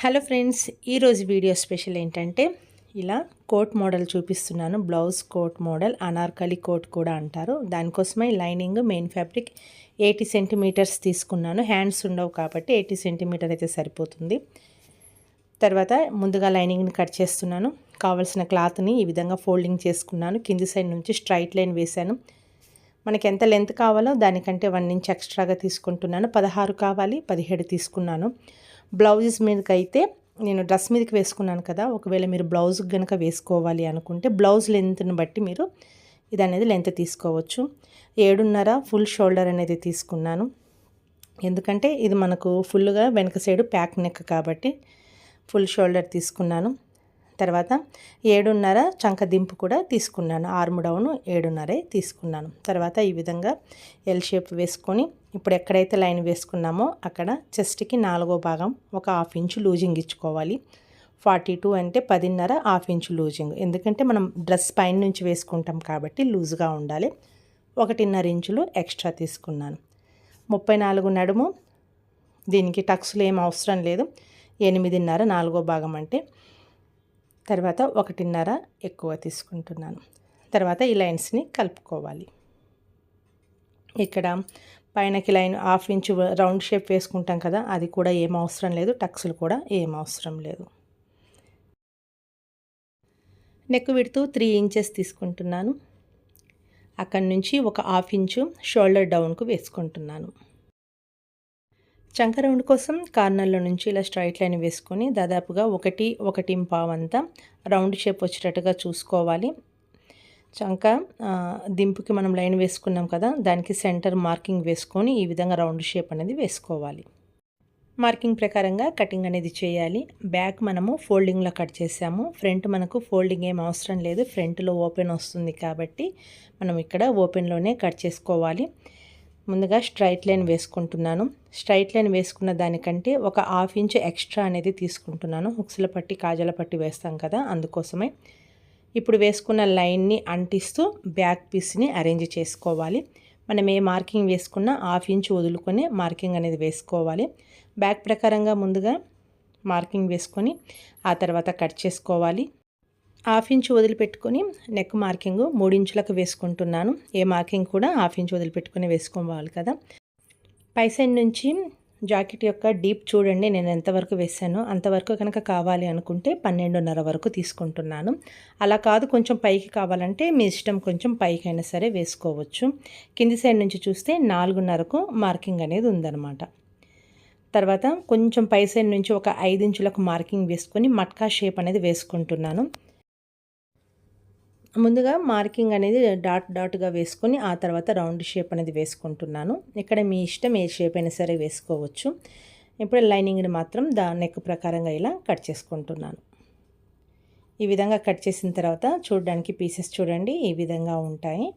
Hello friends, ఈరోజు video special ఏంటంటే ఇలా కోట్ మోడల్ చూపిస్తున్నాను. Blouse coat model, anarkali coat కూడా అంటారు. దానికోసమే లైనింగ్ మెయిన్ ఫ్యాబ్రిక్ 80 సెంటీమీటర్స్ తీసుకున్నాను. హ్యాండ్స్ ఉండవు కాబట్టి 80 సెంటీమీటర్ అయితే సరిపోతుంది. తర్వాత ముందుగా లైనింగ్ని కట్ చేస్తున్నాను. కావాల్సిన క్లాత్ని ఈ విధంగా ఫోల్డింగ్ చేసుకున్నాను. కింది సైడ్ నుంచి స్ట్రైట్ లైన్ వేశాను. మనకి ఎంత లెంత్ కావాలో దానికంటే 1 ఇంచ్ ఎక్స్ట్రాగా తీసుకుంటున్నాను. 16 కావాలి, 17 తీసుకున్నాను. బ్లౌజెస్ మీదకైతే నేను డ్రెస్ మీదకి వేసుకున్నాను కదా, ఒకవేళ మీరు బ్లౌజ్కి కనుక వేసుకోవాలి అనుకుంటే బ్లౌజ్ లెంత్ని బట్టి మీరు ఇది అనేది లెంత్ తీసుకోవచ్చు. 7.5 ఫుల్ షోల్డర్ అనేది తీసుకున్నాను. ఎందుకంటే ఇది మనకు ఫుల్గా వెనక సైడు ప్యాక్ నెక్ కాబట్టి ఫుల్ షోల్డర్ తీసుకున్నాను. తర్వాత 7.5 చంక దింపు కూడా తీసుకున్నాను. ఆర్మ్ డౌన్ 7.5 తీసుకున్నాను. తర్వాత ఈ విధంగా ఎల్ షేప్ వేసుకొని ఇప్పుడు ఎక్కడైతే లైన్ వేసుకున్నామో అక్కడ చెస్ట్కి 4వ భాగం ఒక 1/2 ఇంచు లూజింగ్ ఇచ్చుకోవాలి. 42 అంటే 10.5 1/2 ఇంచు లూజింగ్. ఎందుకంటే మనం డ్రెస్ పైన నుంచి వేసుకుంటాం కాబట్టి లూజ్గా ఉండాలి. 1.5 ఇంచులు ఎక్స్ట్రా తీసుకున్నాను. 34 నడుము. దీనికి టక్స్లు ఏం అవసరం లేదు. 8.5 4వ భాగం అంటే. తర్వాత 1.5 ఎక్కువ తీసుకుంటున్నాను. తర్వాత ఈ లైన్స్ని కలుపుకోవాలి. ఇక్కడ పైనకి లైన్ 1/2 ఇంచు రౌండ్ షేప్ వేసుకుంటాం కదా, అది కూడా ఏం అవసరం లేదు. టక్స్లు కూడా ఏం అవసరం లేదు. నెక్ విడ్త్ 3 ఇంచెస్ తీసుకుంటున్నాను. అక్కడి నుంచి ఒక 1/2 ఇంచు షోల్డర్ డౌన్కు వేసుకుంటున్నాను. చంక రౌండ్ కోసం కార్నర్లో నుంచి ఇలా స్ట్రైట్ లైన్ వేసుకొని దాదాపుగా 1.1 అంతా రౌండ్ షేప్ వచ్చేటట్టుగా చూసుకోవాలి. చంక దింపుకి మనం లైన్ వేసుకున్నాం కదా, దానికి సెంటర్ మార్కింగ్ వేసుకొని ఈ విధంగా రౌండ్ షేప్ అనేది వేసుకోవాలి. మార్కింగ్ ప్రకారంగా కటింగ్ అనేది చేయాలి. బ్యాక్ మనము ఫోల్డింగ్లో కట్ చేసాము. ఫ్రంట్ మనకు ఫోల్డింగ్ ఏం అవసరం లేదు. ఫ్రంట్లో ఓపెన్ వస్తుంది కాబట్టి మనం ఇక్కడ ఓపెన్లోనే కట్ చేసుకోవాలి. ముందుగా స్ట్రైట్ లైన్ వేసుకుంటున్నాను. స్ట్రైట్ లైన్ వేసుకున్న దానికంటే ఒక 1/2 ఇంచు ఎక్స్ట్రా అనేది తీసుకుంటున్నాను. హుక్స్ల పట్టి కాజల పట్టి వేస్తాం కదా, అందుకోసమే. ఇప్పుడు వేసుకున్న లైన్ని అంటిస్తూ బ్యాక్ పీస్ని అరేంజ్ చేసుకోవాలి. మనం ఏ మార్కింగ్ వేసుకున్నా 1/2 ఇంచు వదులుకొని మార్కింగ్ అనేది వేసుకోవాలి. బ్యాక్ ప్రకారంగా ముందుగా మార్కింగ్ వేసుకొని ఆ తర్వాత కట్ చేసుకోవాలి. 1/2 ఇంచు వదిలిపెట్టుకొని నెక్ మార్కింగ్ 3 ఇంచులకు వేసుకుంటున్నాను. ఏ మార్కింగ్ కూడా 1/2 ఇంచు వదిలిపెట్టుకొని వేసుకోవాలి కదా. పై సైడ్ నుంచి జాకెట్ యొక్క డీప్ చూడండి, నేను ఎంతవరకు వేసానో అంతవరకు కనుక కావాలి అనుకుంటే 12.5 వరకు తీసుకుంటున్నాను. అలా కాదు కొంచెం పైకి కావాలంటే మీ ఇష్టం, కొంచెం పైకైనా సరే వేసుకోవచ్చు. కింది సైడ్ నుంచి చూస్తే 4.5కు మార్కింగ్ అనేది ఉందన్నమాట. తర్వాత కొంచెం పై సైడ్ నుంచి ఒక 5 ఇంచులకు మార్కింగ్ వేసుకొని మట్కా షేప్ అనేది వేసుకుంటున్నాను. ముందుగా మార్కింగ్ అనేది డాట్గా వేసుకొని ఆ తర్వాత రౌండ్ షేప్ అనేది వేసుకుంటున్నాను. ఇక్కడ మీ ఇష్టం, ఏ షేప్ అయినా సరే వేసుకోవచ్చు. ఇప్పుడు లైనింగ్ని మాత్రం నెక్ ప్రకారంగా ఇలా కట్ చేసుకుంటున్నాను. ఈ విధంగా కట్ చేసిన తర్వాత చూడడానికి పీసెస్ చూడండి ఈ విధంగా ఉంటాయి.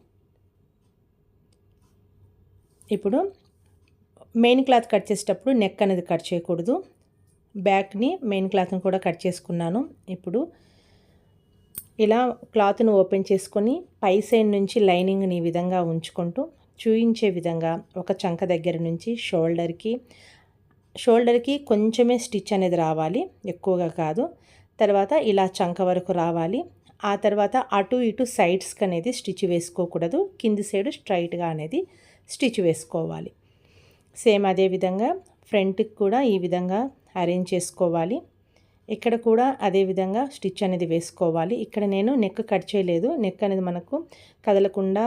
ఇప్పుడు మెయిన్ క్లాత్ కట్ చేసేటప్పుడు నెక్ అనేది కట్ చేయకూడదు. బ్యాక్ని మెయిన్ క్లాత్ని కూడా కట్ చేసుకున్నాను. ఇప్పుడు ఇలా క్లాత్ను ఓపెన్ చేసుకొని పై సైడ్ నుంచి లైనింగ్ని ఈ విధంగా ఉంచుకుంటూ చూయించే విధంగా ఒక చంక దగ్గర నుంచి షోల్డర్కి కొంచెమే స్టిచ్ అనేది రావాలి, ఎక్కువగా కాదు. తర్వాత ఇలా చంక వరకు రావాలి. ఆ తర్వాత అటు ఇటు సైడ్స్కి అనేది స్టిచ్ వేసుకోకూడదు. కింది సైడ్ స్ట్రైట్గా అనేది స్టిచ్ వేసుకోవాలి. సేమ్ అదే విధంగా ఫ్రంట్కి కూడా ఈ విధంగా అరేంజ్ చేసుకోవాలి. ఇక్కడ కూడా అదే విధంగా స్టిచ్ అనేది వేసుకోవాలి. ఇక్కడ నేను నెక్ కట్ చేయలేదు. నెక్ అనేది మనకు కదలకుండా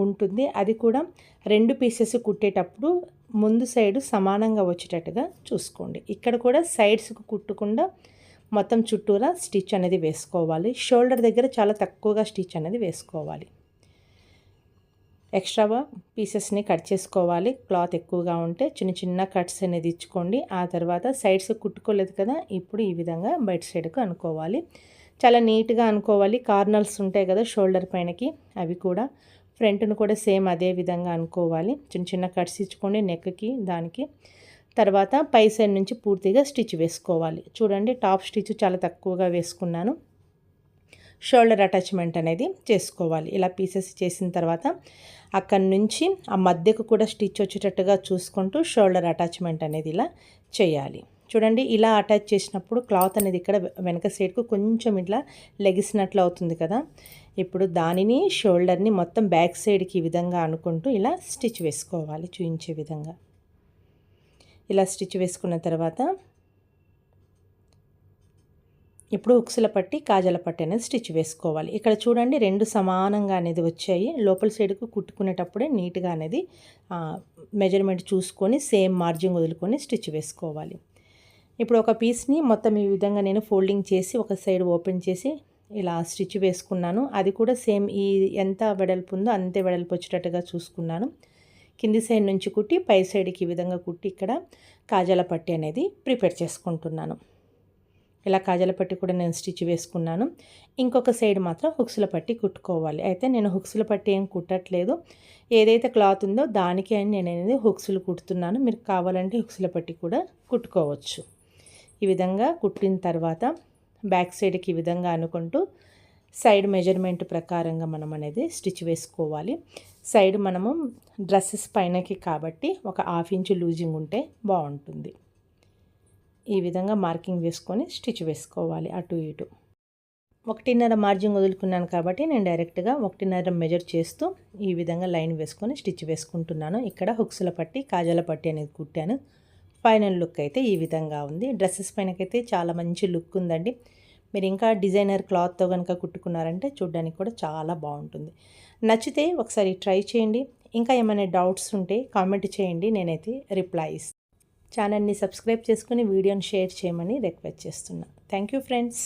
ఉంటుంది. అది కూడా 2 పీసెస్ కుట్టేటప్పుడు ముందు సైడు సమానంగా వచ్చేటట్టుగా చూసుకోండి. ఇక్కడ కూడా సైడ్స్కి కుట్టకుండా మొత్తం చుట్టూరా స్టిచ్ అనేది వేసుకోవాలి. షోల్డర్ దగ్గర చాలా తక్కువగా స్టిచ్ అనేది వేసుకోవాలి. ఎక్స్ట్రా పీసెస్ని కట్ చేసుకోవాలి. క్లాత్ ఎక్కువగా ఉంటే చిన్న చిన్న కట్స్ అనేది ఇచ్చుకోండి. ఆ తర్వాత సైడ్స్ కుట్టుకోలేదు కదా, ఇప్పుడు ఈ విధంగా బయట సైడ్కు అనుకోవాలి. చాలా నీట్గా అనుకోవాలి. కార్నర్స్ ఉంటాయి కదా షోల్డర్ పైనకి, అవి కూడా ఫ్రంట్ను కూడా సేమ్ అదే విధంగా అనుకోవాలి. చిన్న చిన్న కట్స్ ఇచ్చుకోండి నెక్కి, దానికి. తర్వాత పై సైడ్ నుంచి పూర్తిగా స్టిచ్ వేసుకోవాలి. చూడండి టాప్ స్టిచ్ చాలా తక్కువగా వేసుకున్నాను. షోల్డర్ అటాచ్మెంట్ అనేది చేసుకోవాలి. ఇలా పీసెస్ చేసిన తర్వాత అక్కడి నుంచి ఆ మధ్యకు కూడా స్టిచ్ వచ్చేటట్టుగా చూసుకుంటూ షోల్డర్ అటాచ్మెంట్ అనేది ఇలా చేయాలి. చూడండి ఇలా అటాచ్ చేసినప్పుడు క్లాత్ అనేది ఇక్కడ వెనక సైడ్కు కొంచెం ఇట్లా లెగిసినట్లు అవుతుంది కదా. ఇప్పుడు దానిని షోల్డర్ని మొత్తం బ్యాక్ సైడ్కి ఈ విధంగా అనుకుంటూ ఇలా స్టిచ్ వేసుకోవాలి. చూయించే విధంగా ఇలా స్టిచ్ వేసుకున్న తర్వాత ఇప్పుడు ఉక్సుల పట్టి కాజాల పట్టి అనేది స్టిచ్ వేసుకోవాలి. ఇక్కడ చూడండి 2 సమానంగా అనేది వచ్చాయి. లోపల సైడ్కు కుట్టుకునేటప్పుడే నీట్గా అనేది మెజర్మెంట్ చూసుకొని సేమ్ మార్జిన్ వదులుకొని స్టిచ్ వేసుకోవాలి. ఇప్పుడు ఒక పీస్ని మొత్తం ఈ విధంగా నేను ఫోల్డింగ్ చేసి ఒక సైడ్ ఓపెన్ చేసి ఇలా స్టిచ్ వేసుకున్నాను. అది కూడా సేమ్ ఈ ఎంత వెడల్పు ఉందో అంతే వెడల్పు వచ్చేటట్టుగా చూసుకున్నాను. కింది సైడ్ నుంచి కుట్టి పై సైడ్కి ఈ విధంగా కుట్టి ఇక్కడ కాజాల పట్టి అనేది ప్రిపేర్ చేసుకుంటున్నాను. ఇలా కాజాల పట్టి కూడా నేను స్టిచ్ వేసుకున్నాను. ఇంకొక సైడ్ మాత్రం హుక్స్ల పట్టి కుట్టుకోవాలి. అయితే నేను హుక్స్ల పట్టి ఏం కుట్టట్లేదు, ఏదైతే క్లాత్ ఉందో దానికి అని నేను అనేది హుక్స్లు కుడుతున్నాను. మీరు కావాలంటే హుక్స్ల పట్టి కూడా కుట్టుకోవచ్చు. ఈ విధంగా కుట్టిన తర్వాత బ్యాక్ సైడ్కి ఈ విధంగా అనుకుంటూ సైడ్ మెజర్మెంట్ ప్రకారంగా మనం అనేది స్టిచ్ వేసుకోవాలి. సైడ్ మనము డ్రెస్సెస్ పైనకి కాబట్టి ఒక 1/2 ఇంచు లూజింగ్ ఉంటే బాగుంటుంది. ఈ విధంగా మార్కింగ్ వేసుకొని స్టిచ్ వేసుకోవాలి. అటు ఇటు 1.5 మార్జిన్ వదులుకున్నాను కాబట్టి నేను డైరెక్ట్గా 1.5 మెజర్ చేస్తూ ఈ విధంగా లైన్ వేసుకొని స్టిచ్ వేసుకుంటున్నాను. ఇక్కడ హుక్స్ల పట్టి కాజాల పట్టి అనేది కుట్టాను. ఫైనల్ లుక్ అయితే ఈ విధంగా ఉంది. డ్రెస్సెస్ పైనకైతే చాలా మంచి లుక్ ఉందండి. మీరు ఇంకా డిజైనర్ క్లాత్తో కనుక కుట్టుకున్నారంటే చూడడానికి కూడా చాలా బాగుంటుంది. నచ్చితే ఒకసారి ట్రై చేయండి. ఇంకా ఏమైనా డౌట్స్ ఉంటే కామెంట్ చేయండి, నేనైతే రిప్లై ఇస్తాను. ఛానల్ని సబ్స్క్రైబ్ చేసుకుని వీడియోని షేర్ చేయమని రిక్వెస్ట్ చేస్తున్నా. Thank you friends.